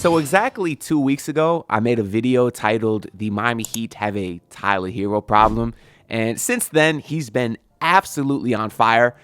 So exactly 2 weeks ago, I made a video titled "The Miami Heat Have a Tyler Herro Problem." And since then, he's been absolutely on fire.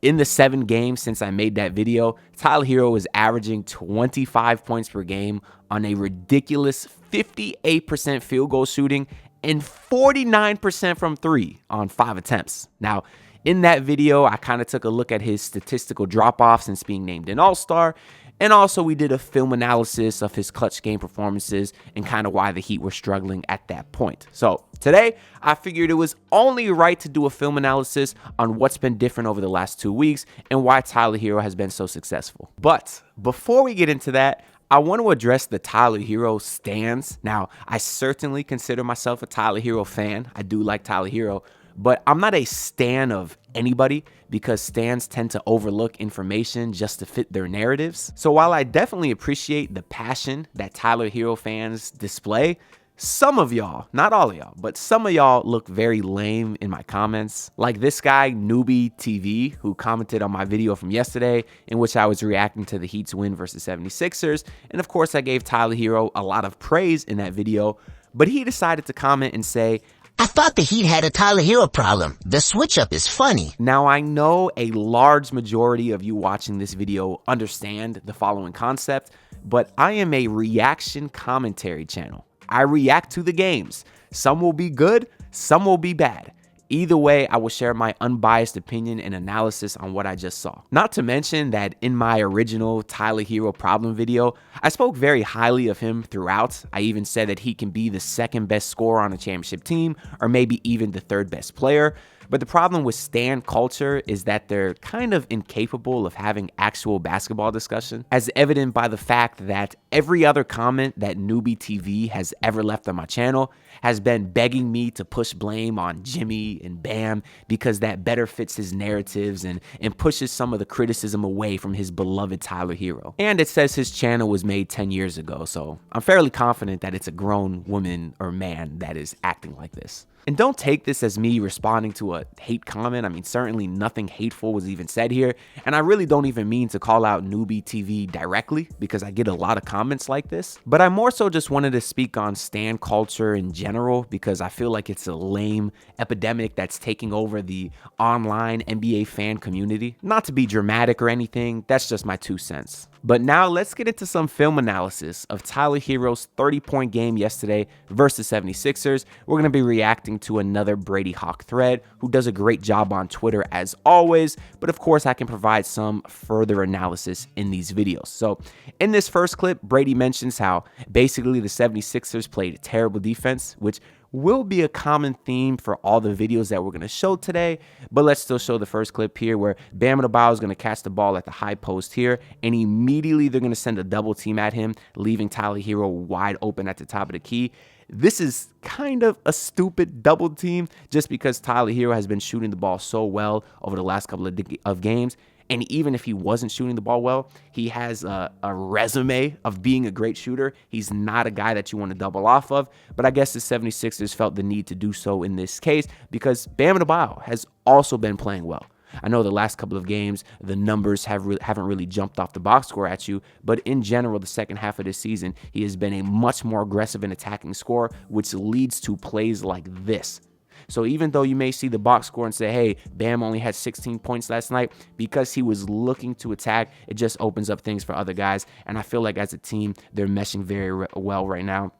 In the 7 games since I made that video, Tyler Herro is averaging 25 points per game on a ridiculous 58% field goal shooting and 49% from 3 on 5 attempts. Now, in that video, I kind of took a look at his statistical drop-off since being named an All-Star, and also we did a film analysis of his clutch game performances and kind of why the Heat were struggling at that point. So today, I figured it was only right to do a film analysis on what's been different over the last 2 weeks and why Tyler Herro has been so successful. But before we get into that, I want to address the Tyler Herro stans. Now, I certainly consider myself a Tyler Herro fan. I do like Tyler Herro, but I'm not a stan of anybody because stans tend to overlook information just to fit their narratives. So while I definitely appreciate the passion that Tyler Herro fans display, some of y'all, not all of y'all, but some of y'all look very lame in my comments. Like this guy, Newbie TV, who commented on my video from yesterday in which I was reacting to the Heat's win versus 76ers. And of course, I gave Tyler Herro a lot of praise in that video, but he decided to comment and say, "I thought the Heat had a Tyler Herro problem. The switch up is funny." Now, I know a large majority of you watching this video understand the following concept, but I am a reaction commentary channel. I react to the games. Some will be good, some will be bad. Either way, I will share my unbiased opinion and analysis on what I just saw. Not to mention that in my original Tyler Herro problem video, I spoke very highly of him throughout. I even said that he can be the second best scorer on a championship team, or maybe even the third best player. But the problem with stan culture is that they're kind of incapable of having actual basketball discussion, as evident by the fact that every other comment that Newbie TV has ever left on my channel has been begging me to push blame on Jimmy and Bam because that better fits his narratives and pushes some of the criticism away from his beloved Tyler Herro. And it says his channel was made 10 years ago, so I'm fairly confident that it's a grown woman or man that is acting like this. And don't take this as me responding to a hate comment. I mean, certainly nothing hateful was even said here. And I really don't even mean to call out Newbie TV directly because I get a lot of comments like this. But I more so just wanted to speak on stan culture in general because I feel like it's a lame epidemic that's taking over the online NBA fan community. Not to be dramatic or anything, that's just my 2 cents. But now let's get into some film analysis of Tyler Herro's 30-point game yesterday versus 76ers. We're going to be reacting to another Brady Hawk thread, who does a great job on Twitter as always, but of course I can provide some further analysis in these videos. So in this first clip, Brady mentions how basically the 76ers played terrible defense, which will be a common theme for all the videos that we're going to show today, but let's still show the first clip here where Bam Adebayo is going to catch the ball at the high post here, and immediately they're going to send a double team at him, leaving Tyler Herro wide open at the top of the key. This is kind of a stupid double team just because Tyler Herro has been shooting the ball so well over the last couple of games. And even if he wasn't shooting the ball well, he has a resume of being a great shooter. He's not a guy that you want to double off of. But I guess the 76ers felt the need to do so in this case because Bam Adebayo has also been playing well. I know the last couple of games, the numbers haven't really jumped off the box score at you, but in general, the second half of this season, he has been a much more aggressive and attacking scorer, which leads to plays like this. So even though you may see the box score and say, hey, Bam only had 16 points last night, because he was looking to attack, it just opens up things for other guys. And I feel like as a team, they're meshing very well right now.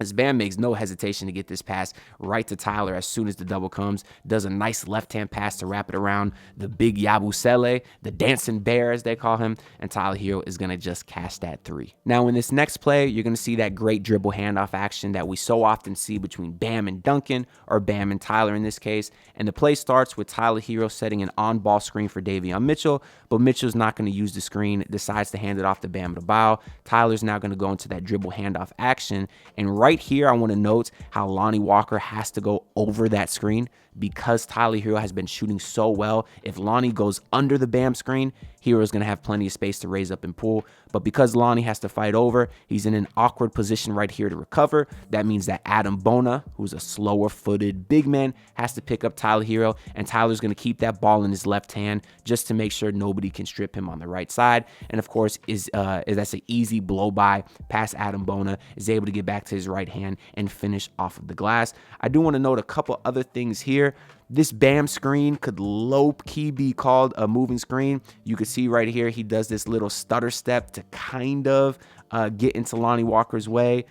As Bam makes no hesitation to get this pass right to Tyler as soon as the double comes, does a nice left-hand pass to wrap it around the big Yabusele, the dancing bear as they call him, and Tyler Herro is going to just cash that 3. Now in this next play, you're going to see that great dribble handoff action that we so often see between Bam and Duncan, or Bam and Tyler in this case, and the play starts with Tyler Herro setting an on-ball screen for Davion Mitchell, but Mitchell's not going to use the screen, decides to hand it off to Bam Adebayo. Tyler's now going to go into that dribble handoff action, and right here, I want to note how Lonnie Walker has to go over that screen because Tyler Herro has been shooting so well. If Lonnie goes under the Bam screen, Herro is going to have plenty of space to raise up and pull. But because Lonnie has to fight over, he's in an awkward position right here to recover. That means that Adam Bona, who's a slower footed big man, has to pick up Tyler Herro, and Tyler's going to keep that ball in his left hand just to make sure nobody can strip him on the right side. And of course, that's an easy blow by past Adam Bona, is able to get back to his right hand and finish off of the glass. I do want to note a couple other things here. This Bam screen could low-key be called a moving screen. You can see right here, he does this little stutter step to kind of get into Lonnie Walker's way.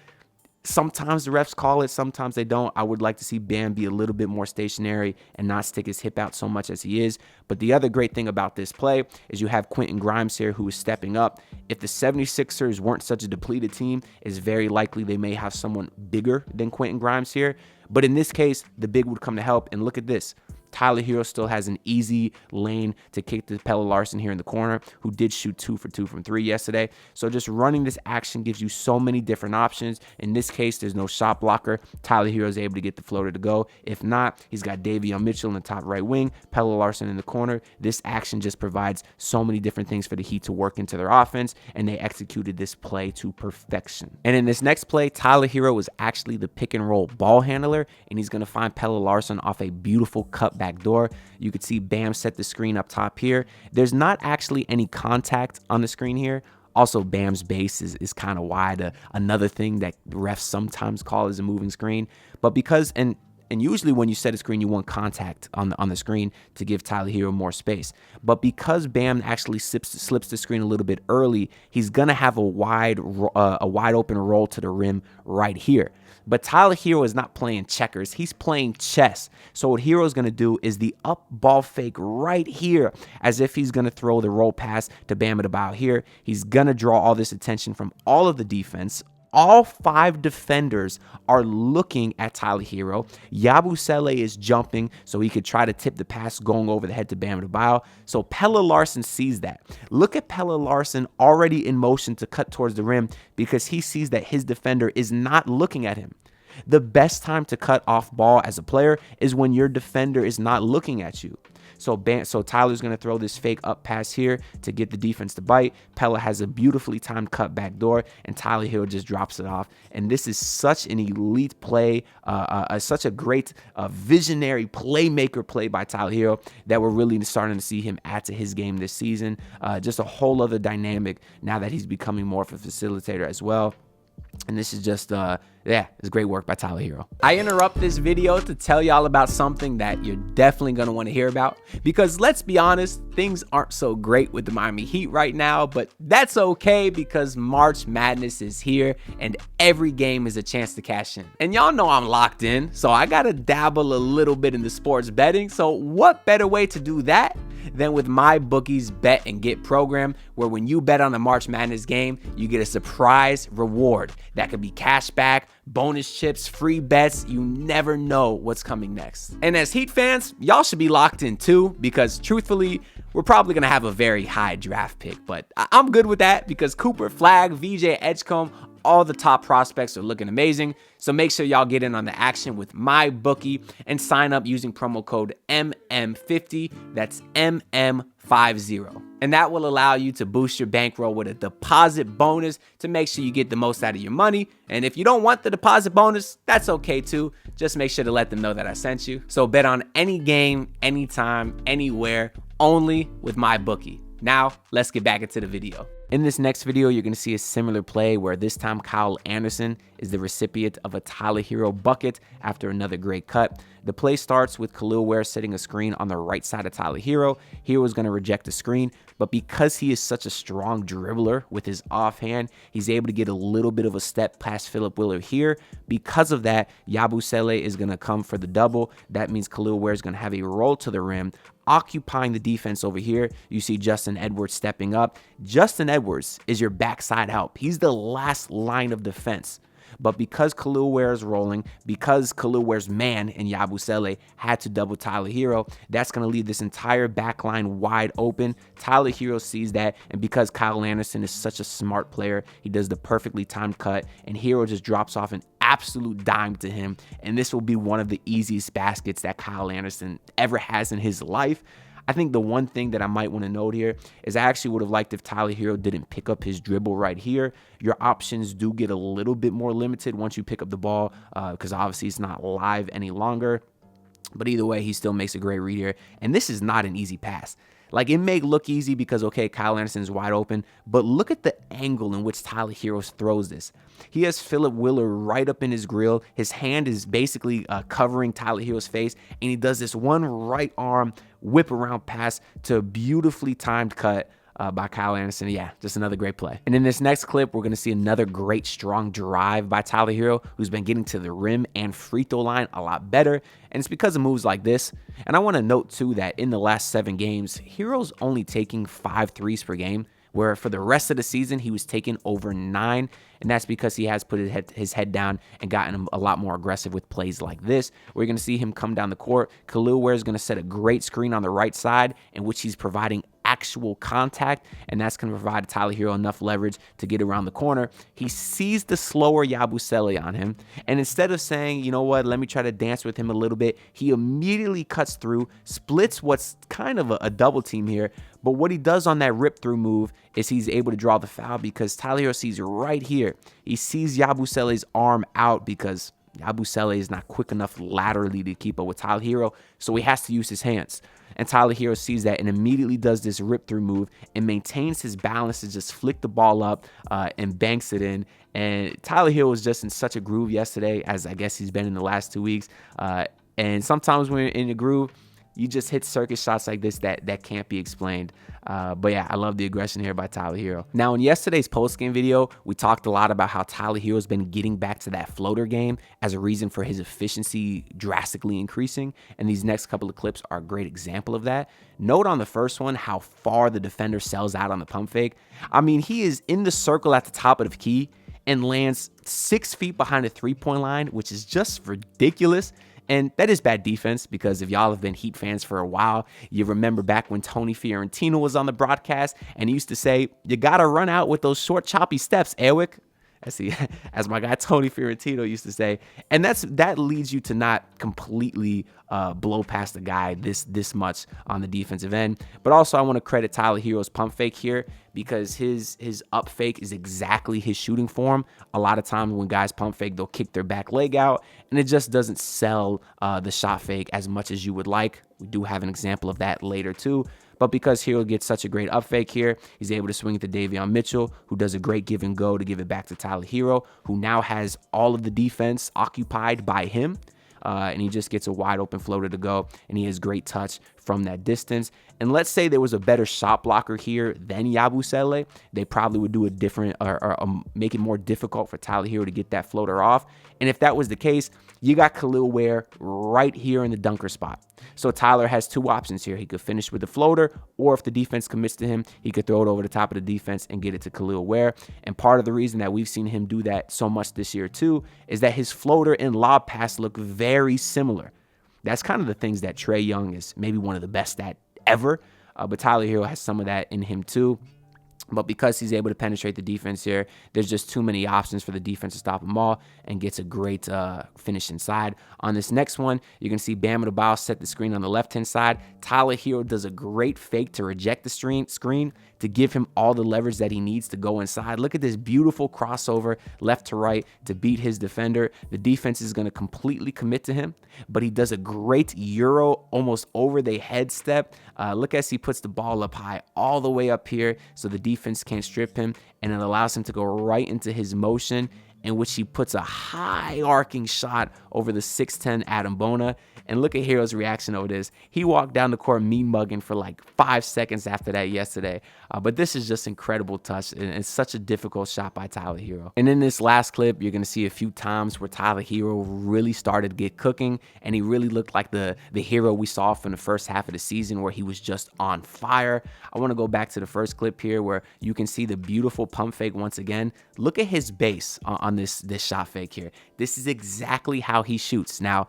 Sometimes the refs call it, sometimes they don't. I would like to see Bam be a little bit more stationary and not stick his hip out so much as he is. But the other great thing about this play is you have Quentin Grimes here, who is stepping up. If the 76ers weren't such a depleted team, it's very likely they may have someone bigger than Quentin Grimes here. But in this case, the big would come to help. And look at this. Tyler Herro still has an easy lane to kick to Pelle Larsson here in the corner, who did shoot 2 for 2 from 3 yesterday. So just running this action gives you so many different options. In this case, there's no shot blocker. Tyler Herro is able to get the floater to go. If not, he's got Davion Mitchell in the top right wing, Pelle Larsson in the corner. This action just provides so many different things for the Heat to work into their offense, and they executed this play to perfection. And in this next play, Tyler Herro was actually the pick and roll ball handler, and he's going to find Pelle Larsson off a beautiful cutback door. You could see Bam set the screen up top here. There's not actually any contact on the screen here. Also, Bam's base is kind of wide. Another thing that refs sometimes call is a moving screen. But because, and usually when you set a screen, you want contact on the screen to give Tyler Herro more space. But because Bam actually slips the screen a little bit early, he's going to have a wide open roll to the rim right here. But Tyler Herro is not playing checkers. He's playing chess. So what Herro's going to do is the up ball fake right here, as if he's going to throw the roll pass to Bam Adebayo here. He's going to draw all this attention from all of the defense. All 5 defenders are looking at Tyler Herro. Yabusele is jumping so he could try to tip the pass going over the head to Bam Adebayo. So Pelle Larsson sees that. Look at Pelle Larsson already in motion to cut towards the rim because he sees that his defender is not looking at him. The best time to cut off ball as a player is when your defender is not looking at you. So Tyler's going to throw this fake up pass here to get the defense to bite. Pelle has a beautifully timed cut back door, and Tyler Herro just drops it off. And this is such an elite play, such a great visionary playmaker play by Tyler Herro that we're really starting to see him add to his game this season. Just a whole other dynamic now that he's becoming more of a facilitator as well. And this is just, it's great work by Tyler Herro. I interrupt this video to tell y'all about something that you're definitely going to want to hear about. Because let's be honest, things aren't so great with the Miami Heat right now. But that's okay because March Madness is here and every game is a chance to cash in. And y'all know I'm locked in, so I got to dabble a little bit in the sports betting. So what better way to do that than with MyBookie's Bet and Get program, where when you bet on a March Madness game, you get a surprise reward. That could be cash back, bonus chips, free bets. You never know what's coming next. And as Heat fans, y'all should be locked in too, because truthfully, we're probably going to have a very high draft pick. But I'm good with that because Cooper, Flag, VJ, Edgecombe, all the top prospects are looking amazing. So make sure y'all get in on the action with MyBookie and sign up using promo code MM50. That's MM50. And that will allow you to boost your bankroll with a deposit bonus to make sure you get the most out of your money. And if you don't want the deposit bonus, that's okay too. Just make sure to let them know that I sent you. So bet on any game, anytime, anywhere, only with MyBookie. Now, let's get back into the video. In this next video, you're going to see a similar play where this time Kyle Anderson is the recipient of a Tyler Herro bucket after another great cut. The play starts with Khalil Ware setting a screen on the right side of Tyler Herro. Herro is going to reject the screen, but because he is such a strong dribbler with his offhand, he's able to get a little bit of a step past Philip Willard here. Because of that, Yabusele is going to come for the double. That means Khalil Ware is going to have a roll to the rim, occupying the defense over here. You see Justin Edwards stepping up. Justin Edwards is your backside help. He's the last line of defense. But because Khalil Ware is rolling, because Khalil Ware's man and Yabusele had to double Tyler Herro, that's going to leave this entire back line wide open. Tyler Herro sees that, and because Kyle Anderson is such a smart player, he does the perfectly timed cut, and Herro just drops off an absolute dime to him, and this will be one of the easiest baskets that Kyle Anderson ever has in his life. I think the one thing that I might want to note here is I actually would have liked if Tyler Herro didn't pick up his dribble right here. Your options do get a little bit more limited once you pick up the ball because obviously it's not live any longer. But either way, he still makes a great read here. And this is not an easy pass. Like, it may look easy because, okay, Kyle Anderson's wide open, but look at the angle in which Tyler Herro throws this. He has Philip Wheeler right up in his grill. His hand is basically covering Tyler Herro's face, and he does this one right arm whip around pass to a beautifully timed cut by Kyle Anderson. Yeah, just another great play. And in this next clip, we're going to see another great strong drive by Tyler Herro, who's been getting to the rim and free throw line a lot better. And it's because of moves like this. And I want to note, too, that in the last 7 games, Herro's only taking 5 threes per game, where for the rest of the season, he was taking over 9. And that's because he has put his head down and gotten a lot more aggressive with plays like this. We're going to see him come down the court. Khalil Ware is going to set a great screen on the right side in which he's providing actual contact, and that's going to provide Tyler Herro enough leverage to get around the corner. He sees the slower Yabusele on him, and instead of saying, you know what, let me try to dance with him a little bit, he immediately cuts through, splits what's kind of a double team here, but what he does on that rip-through move is he's able to draw the foul because Tyler Herro sees right here. He sees Yabusele's arm out because Yabusele is not quick enough laterally to keep up with Tyler Herro, so he has to use his hands. And Tyler Herro sees that and immediately does this rip-through move and maintains his balance to just flick the ball up and banks it in. And Tyler Herro was just in such a groove yesterday, as I guess he's been in the last 2 weeks. And sometimes when you're in a groove, you just hit circus shots like this that can't be explained. But yeah, I love the aggression here by Tyler Herro. Now, in yesterday's postgame video, we talked a lot about how Tyler Herro's been getting back to that floater game as a reason for his efficiency drastically increasing. And these next couple of clips are a great example of that. Note on the first one how far the defender sells out on the pump fake. I mean, he is in the circle at the top of the key and lands 6 feet behind the three-point line, which is just ridiculous. And that is bad defense because if y'all have been Heat fans for a while, you remember back when Tony Fiorentino was on the broadcast and he used to say, you got to run out with those short, choppy steps, Eric. As my guy Tony Fiorentino used to say. And that leads you to not completely blow past the guy this much on the defensive end. But also I want to credit Tyler Herro's pump fake here because his up fake is exactly his shooting form. A lot of times when guys pump fake, they'll kick their back leg out, and it just doesn't sell the shot fake as much as you would like. We do have an example of that later too. But because Herro gets such a great up fake here, he's able to swing it to Davion Mitchell, who does a great give and go to give it back to Tyler Herro, who now has all of the defense occupied by him. And he just gets a wide open floater to go, and he has great touch from that distance. And let's say there was a better shot blocker here than Yabusele, they probably would do a different or make it more difficult for Tyler Herro to get that floater off. And if that was the case, you got Khalil Ware right here in the dunker spot. So Tyler has 2 options here. He could finish with the floater, or if the defense commits to him, he could throw it over the top of the defense and get it to Khalil Ware. And part of the reason that we've seen him do that so much this year too is that his floater and lob pass look very similar. That's kind of the things that Trae Young is maybe one of the best at ever. But Tyler Herro has some of that in him too. But because he's able to penetrate the defense here, there's just too many options for the defense to stop him all and gets a great finish inside. On this next one, you can see Bam Adebayo set the screen on the left-hand side. Tyler Herro does a great fake to reject the screen to give him all the leverage that he needs to go inside. Look at this beautiful crossover left to right to beat his defender. The defense is going to completely commit to him, but he does a great Euro almost over the head step. Look as he puts the ball up high all the way up here so the defense can't strip him, and it allows him to go right into his motion, in which he puts a high arcing shot over the 6'10 Adam Bona. And look at Herro's reaction over this. He walked down the court mean mugging for like 5 seconds after that yesterday. But this is just incredible touch, and it's such a difficult shot by Tyler Herro. And in this last clip, you're going to see a few times where Tyler Herro really started to get cooking, and he really looked like the Herro we saw from the first half of the season where he was just on fire. I want to go back to the first clip here where you can see the beautiful pump fake once again. Look at his base on this shot fake here. This is exactly how he shoots. Now,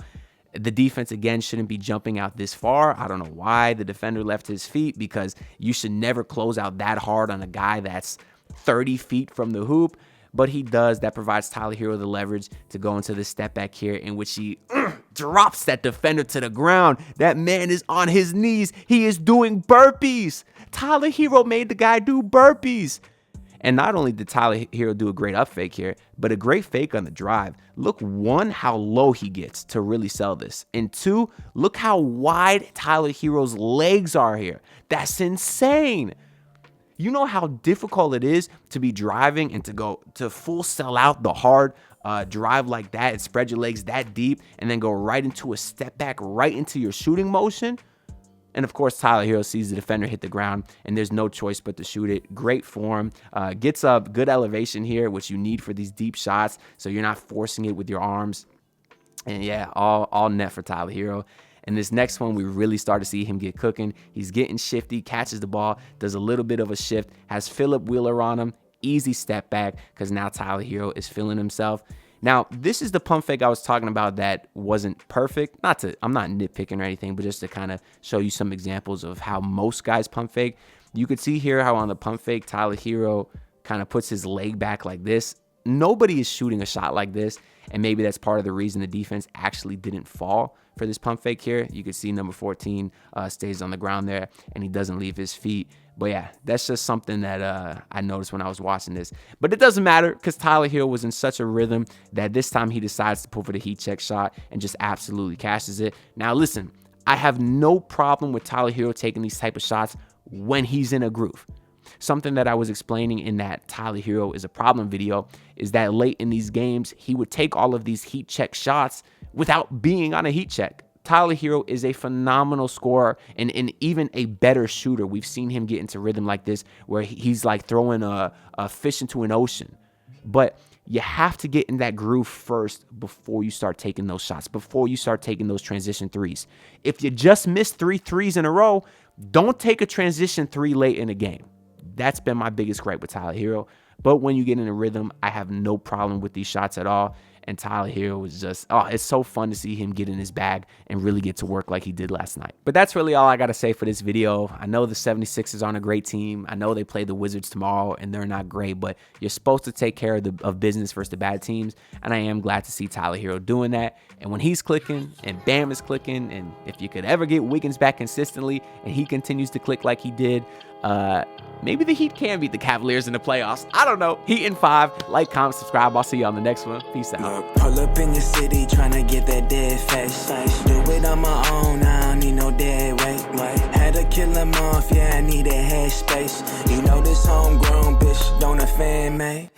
the defense, again, shouldn't be jumping out this far. I don't know why the defender left his feet, because you should never close out that hard on a guy that's 30 feet from the hoop. But he does. That provides Tyler Herro the leverage to go into the step back here, in which he drops that defender to the ground. That man is on his knees. He is doing burpees. Tyler Herro made the guy do burpees. And not only did Tyler Herro do a great up fake here, but a great fake on the drive. Look, one, how low he gets to really sell this. And two, look how wide Tyler Herro's legs are here. That's insane. You know how difficult it is to be driving and to go to full sell out the hard drive like that and spread your legs that deep and then go right into a step back, right into your shooting motion? And of course, Tyler Herro sees the defender hit the ground and there's no choice but to shoot it. Great form, gets up, good elevation here, which you need for these deep shots. So you're not forcing it with your arms. And yeah, all net for Tyler Herro. And this next one, we really start to see him get cooking. He's getting shifty, catches the ball, does a little bit of a shift, has Philip Wheeler on him. Easy step back because now Tyler Herro is feeling himself. Now, this is the pump fake I was talking about that wasn't perfect. I'm not nitpicking or anything, but just to kind of show you some examples of how most guys pump fake. You could see here how on the pump fake, Tyler Herro kind of puts his leg back like this. Nobody is shooting a shot like this, and maybe that's part of the reason the defense actually didn't fall for this pump fake here. You can see number 14 stays on the ground there, and he doesn't leave his feet. But yeah, that's just something that I noticed when I was watching this. But it doesn't matter because Tyler Herro was in such a rhythm that this time he decides to pull for the heat check shot and just absolutely cashes it. Now listen, I have no problem with Tyler Herro taking these type of shots when he's in a groove. Something that I was explaining in that Tyler Herro is a problem video is that late in these games, he would take all of these heat check shots without being on a heat check. Tyler Herro is a phenomenal scorer and even a better shooter. We've seen him get into rhythm like this where he's like throwing a fish into an ocean. But you have to get in that groove first before you start taking those shots, before you start taking those transition threes. If you just missed 3 threes in a row, don't take a transition 3 late in a game. That's been my biggest gripe with Tyler Herro. But when you get in a rhythm, I have no problem with these shots at all. And Tyler Herro was just, it's so fun to see him get in his bag and really get to work like he did last night. But that's really all I got to say for this video. I know the 76ers aren't a great team. I know they play the Wizards tomorrow and they're not great, but you're supposed to take care of business versus the bad teams. And I am glad to see Tyler Herro doing that. And when he's clicking and Bam is clicking, and if you could ever get Wiggins back consistently and he continues to click like he did, maybe the Heat can beat the Cavaliers in the playoffs. I don't know. Heat in 5. Like, comment, subscribe. I'll see you on the next one. Peace out. Pull up in your city trying to get that dead face. Do it on my own. I don't need no dead weight. Had to kill him off. Yeah, I need that head space. You know this homegrown bitch don't offend me.